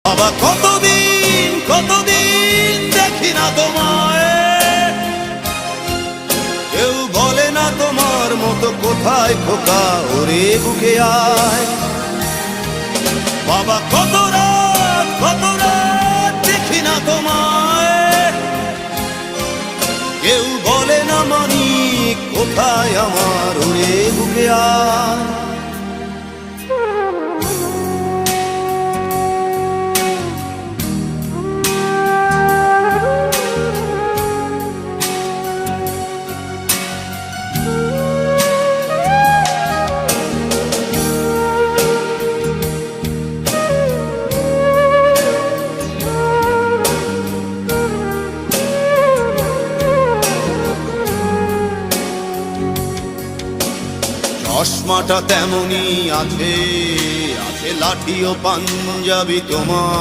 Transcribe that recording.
বাবা কতদিন দেখি না তোমায়, কেউ বলে না তোমার মতো কোথায় খোকা ওরে বুকে আয়। বাবা কত রাত দেখি না তোমায়, কেউ বলে না মানি কোথায় আমার ওরে বুকে আয়। চশমাটা তেমনি আছে লাঠি ও পাঞ্জাবি তোমার।